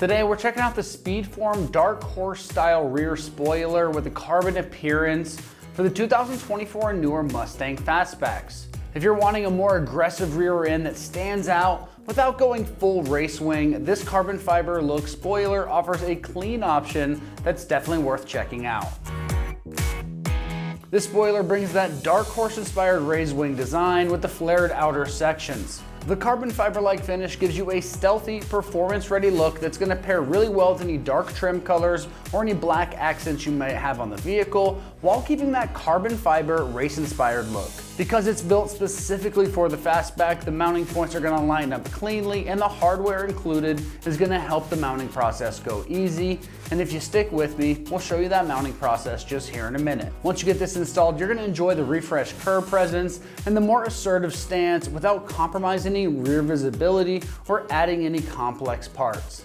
Today we're checking out the SpeedForm Dark Horse style rear spoiler with a carbon appearance for the 2024 and newer Mustang Fastbacks. If you're wanting a more aggressive rear end that stands out without going full race wing, this carbon fiber look spoiler offers a clean option that's definitely worth checking out. This spoiler brings that Dark Horse inspired raised wing design with the flared outer sections. The carbon fiber-like finish gives you a stealthy, performance-ready look that's going to pair really well with any dark trim colors or any black accents you might have on the vehicle, while keeping that carbon fiber race-inspired look. Because it's built specifically for the Fastback, the mounting points are going to line up cleanly, and the hardware included is going to help the mounting process go easy. And if you stick with me, we'll show you that mounting process just here in a minute. Once you get this installed, you're going to enjoy the refreshed curb presence and the more assertive stance without compromising any rear visibility or adding any complex parts.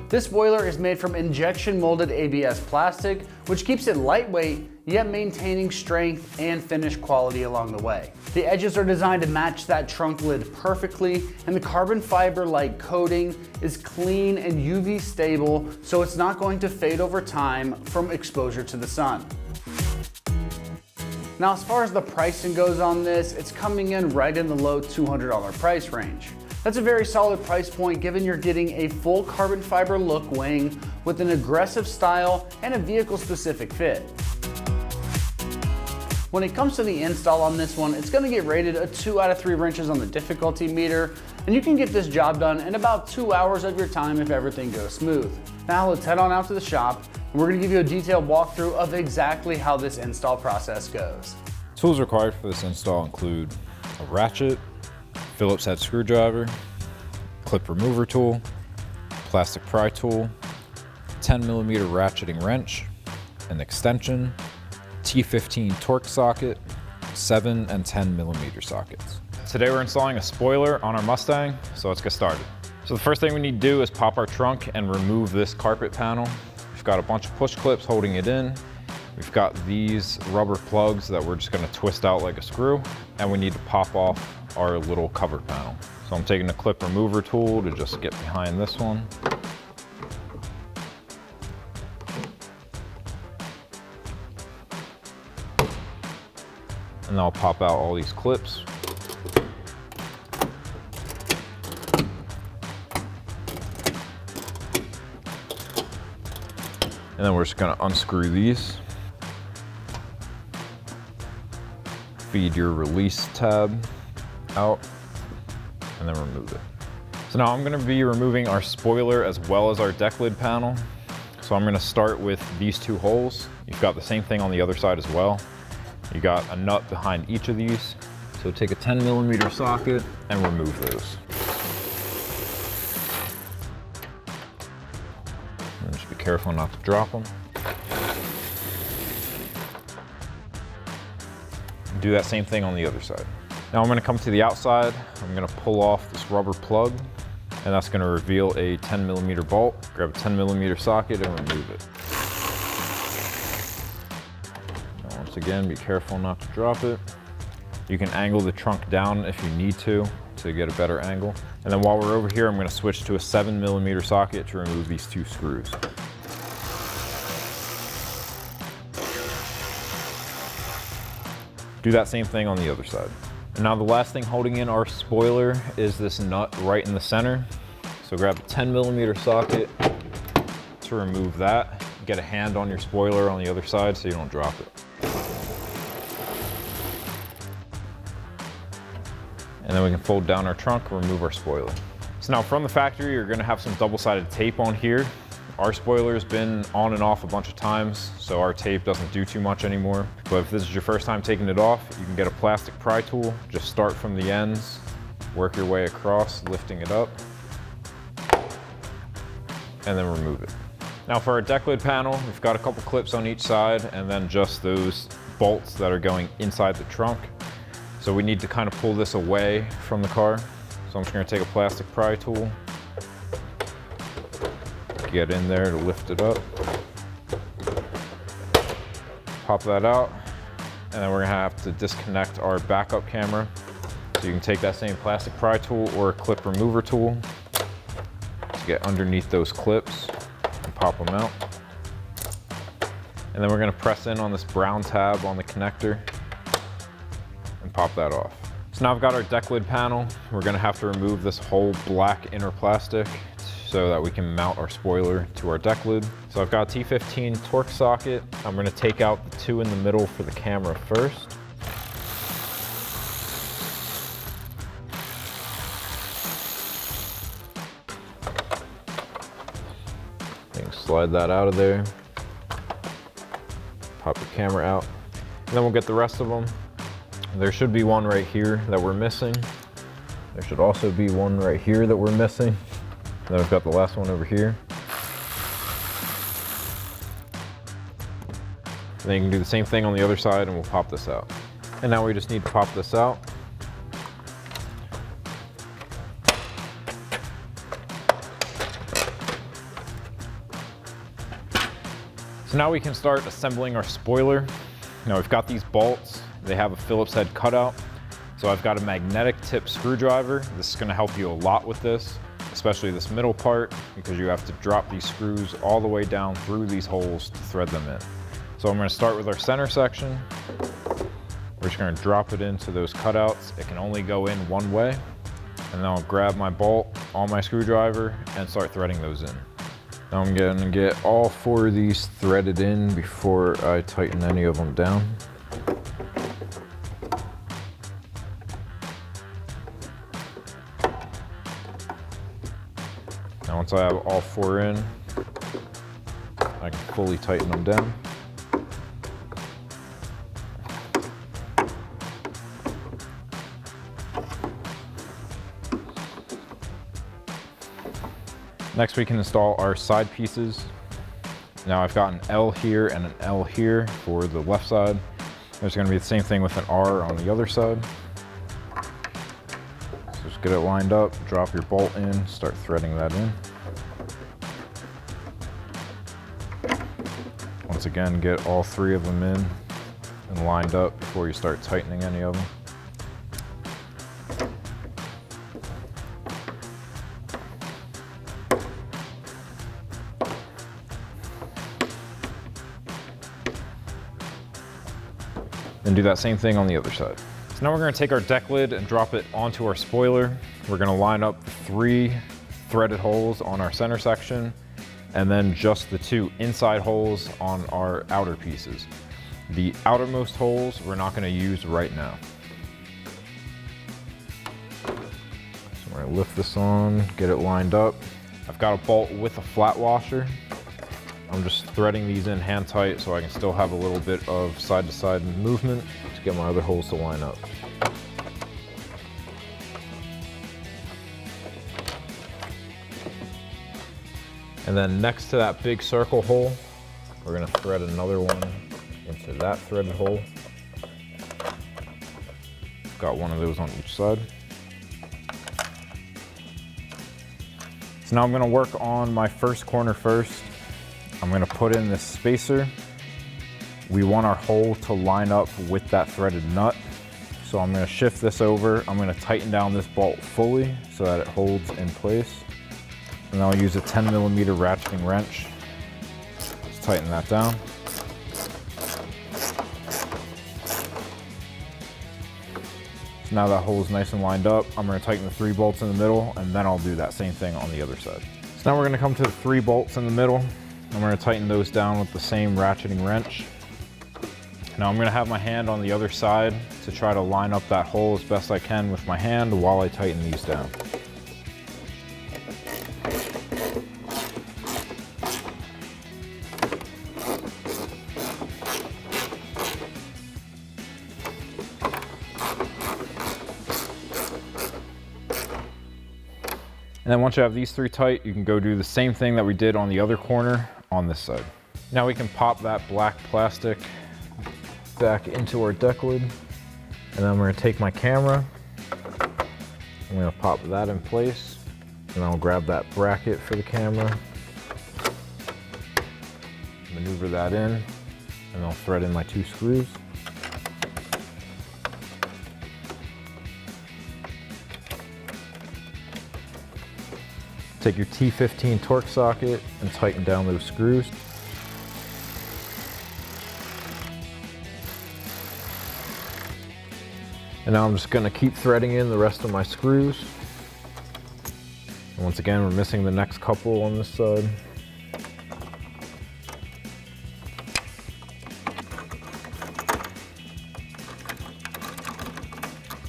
This spoiler is made from injection molded ABS plastic, which keeps it lightweight, yet maintaining strength and finish quality along the way. The edges are designed to match that trunk lid perfectly, and the carbon fiber-like coating is clean and UV stable, so it's not going to fade over time from exposure to the sun. Now, as far as the pricing goes on this, it's coming in right in the low $200 price range. That's a very solid price point given you're getting a full carbon fiber look wing with an aggressive style and a vehicle specific fit. When it comes to the install on this one, it's going to get rated a 2 out of 3 wrenches on the difficulty meter, and you can get this job done in about 2 hours of your time if everything goes smooth. Now let's head on out to the shop, and we're going to give you a detailed walkthrough of exactly how this install process goes. Tools required for this install include a ratchet, Phillips head screwdriver, clip remover tool, plastic pry tool, 10mm ratcheting wrench, an extension, T15 torque socket, 7 and 10mm sockets. Today we're installing a spoiler on our Mustang, so let's get started. So the first thing we need to do is pop our trunk and remove this carpet panel. We've got a bunch of push clips holding it in. We've got these rubber plugs that we're just going to twist out like a screw, and we need to pop off our little cover panel. So I'm taking a clip remover tool to just get behind this one. And I'll pop out all these clips. And then we're just gonna unscrew these. Feed your release tab out and then remove it. So now I'm gonna be removing our spoiler as well as our deck lid panel. So I'm gonna start with these 2 holes. You've got the same thing on the other side as well. You got a nut behind each of these. So take a 10mm socket and remove those. And just be careful not to drop them. Do that same thing on the other side. Now I'm going to come to the outside. I'm going to pull off this rubber plug, and that's going to reveal a 10mm bolt. Grab a 10mm socket and remove it. Now once again, be careful not to drop it. You can angle the trunk down if you need to get a better angle. And then while we're over here, I'm going to switch to a 7mm socket to remove these 2 screws. Do that same thing on the other side. And now the last thing holding in our spoiler is this nut right in the center. So grab a 10mm socket to remove that. Get a hand on your spoiler on the other side so you don't drop it. And then we can fold down our trunk and remove our spoiler. So now from the factory, you're gonna have some double-sided tape on here. Our spoiler's been on and off a bunch of times, so our tape doesn't do too much anymore. But if this is your first time taking it off, you can get a plastic pry tool. Just start from the ends, work your way across, lifting it up, and then remove it. Now for our deck lid panel, we've got a couple clips on each side, and then just those bolts that are going inside the trunk. So we need to kind of pull this away from the car. So I'm just gonna take a plastic pry tool, get in there to lift it up, pop that out, and then we're gonna have to disconnect our backup camera. So you can take that same plastic pry tool or a clip remover tool, get underneath those clips and pop them out. And then we're gonna press in on this brown tab on the connector and pop that off. So now I've got our deck lid panel. We're gonna have to remove this whole black inner plastic so that we can mount our spoiler to our deck lid. So I've got a T15 torque socket. I'm gonna take out the two in the middle for the camera first. Slide that out of there. Pop the camera out. And then we'll get the rest of them. There should be one right here that we're missing. There should also be one right here that we're missing. And then we've got the last one over here. And then you can do the same thing on the other side and we'll pop this out. And now we just need to pop this out. So now we can start assembling our spoiler. Now we've got these bolts. They have a Phillips head cutout. So I've got a magnetic tip screwdriver. This is gonna help you a lot with this, especially this middle part, because you have to drop these screws all the way down through these holes to thread them in. So I'm gonna start with our center section. We're just gonna drop it into those cutouts. It can only go in one way. And then I'll grab my bolt on my screwdriver and start threading those in. Now I'm gonna get all four of these threaded in before I tighten any of them down. Now once I have all four in, I can fully tighten them down. Next we can install our side pieces. Now I've got an L here and an L here for the left side. There's gonna be the same thing with an R on the other side. So just get it lined up, drop your bolt in, start threading that in. Once again, get all three of them in and lined up before you start tightening any of them. And do that same thing on the other side. So now we're gonna take our deck lid and drop it onto our spoiler. We're gonna line up 3 threaded holes on our center section, and then just the 2 inside holes on our outer pieces. The outermost holes we're not gonna use right now. So we're gonna lift this on, get it lined up. I've got a bolt with a flat washer. I'm just threading these in hand tight so I can still have a little bit of side to side movement to get my other holes to line up. And then next to that big circle hole, we're gonna thread another one into that threaded hole. Got one of those on each side. So now I'm gonna work on my first corner first. I'm gonna put in this spacer. We want our hole to line up with that threaded nut. So I'm gonna shift this over. I'm gonna tighten down this bolt fully so that it holds in place. And I'll use a 10mm ratcheting wrench. Just tighten that down. So now that hole is nice and lined up. I'm gonna tighten the 3 bolts in the middle, and then I'll do that same thing on the other side. So now we're gonna come to the 3 bolts in the middle. I'm gonna tighten those down with the same ratcheting wrench. Now I'm gonna have my hand on the other side to try to line up that hole as best I can with my hand while I tighten these down. And then once you have these 3 tight, you can go do the same thing that we did on the other corner on this side. Now we can pop that black plastic back into our deck lid. And then I'm gonna take my camera. I'm gonna pop that in place. And I'll grab that bracket for the camera. Maneuver that in. And I'll thread in my 2 screws. Take your T15 torque socket and tighten down those screws. And now I'm just going to keep threading in the rest of my screws. And once again, we're missing the next couple on this side.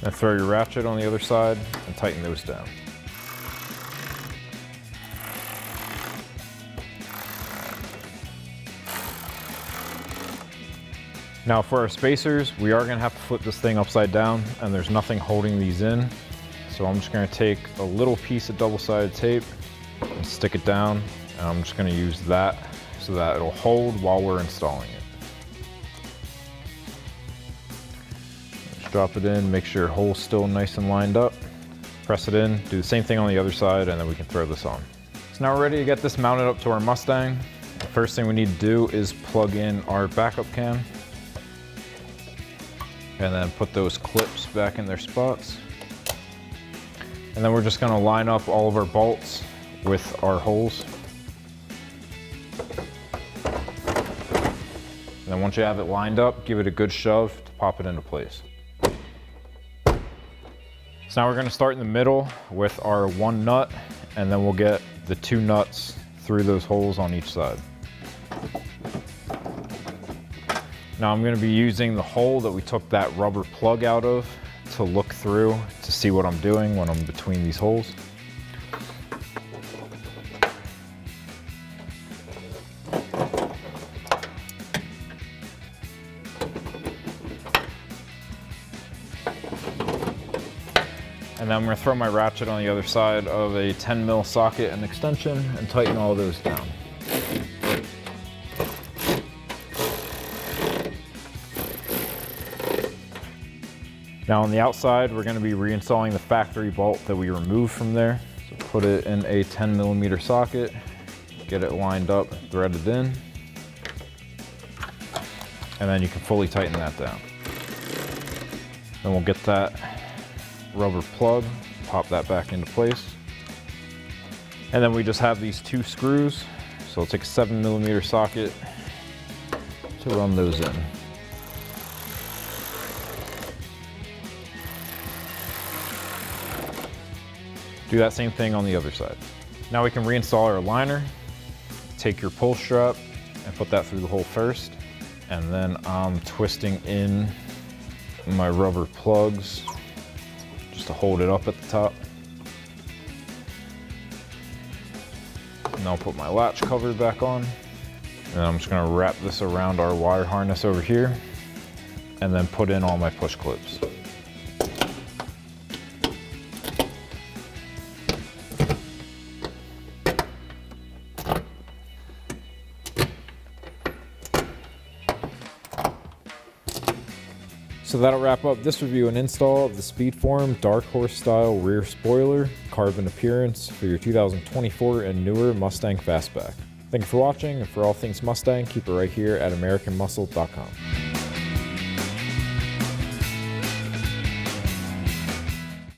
Now throw your ratchet on the other side and tighten those down. Now for our spacers, we are gonna have to flip this thing upside down, and there's nothing holding these in. So I'm just gonna take a little piece of double-sided tape and stick it down, and I'm just gonna use that so that it'll hold while we're installing it. Just drop it in, make sure your hole's still nice and lined up. Press it in, do the same thing on the other side, and then we can throw this on. So now we're ready to get this mounted up to our Mustang. The first thing we need to do is plug in our backup cam. And then put those clips back in their spots. And then we're just gonna line up all of our bolts with our holes. And then once you have it lined up, give it a good shove to pop it into place. So now we're gonna start in the middle with our one nut, and then we'll get the two nuts through those holes on each side. Now I'm going to be using the hole that we took that rubber plug out of to look through to see what I'm doing when I'm between these holes. And then I'm going to throw my ratchet on the other side of a 10 mil socket and extension and tighten all those down. Now on the outside, we're going to be reinstalling the factory bolt that we removed from there. So put it in a 10 millimeter socket, get it lined up, threaded in, and then you can fully tighten that down. Then we'll get that rubber plug, pop that back into place. And then we just have these two screws. So I'll take a 7 millimeter socket to run those in. Do that same thing on the other side. Now we can reinstall our liner. Take your pull strap and put that through the hole first. And then I'm twisting in my rubber plugs just to hold it up at the top. And I'll put my latch cover back on. And I'm just gonna wrap this around our wire harness over here and then put in all my push clips. So that'll wrap up this review and install of the SpeedForm Dark Horse style rear spoiler, carbon appearance for your 2024 and newer Mustang Fastback. Thank you for watching, and for all things Mustang, keep it right here at AmericanMuscle.com.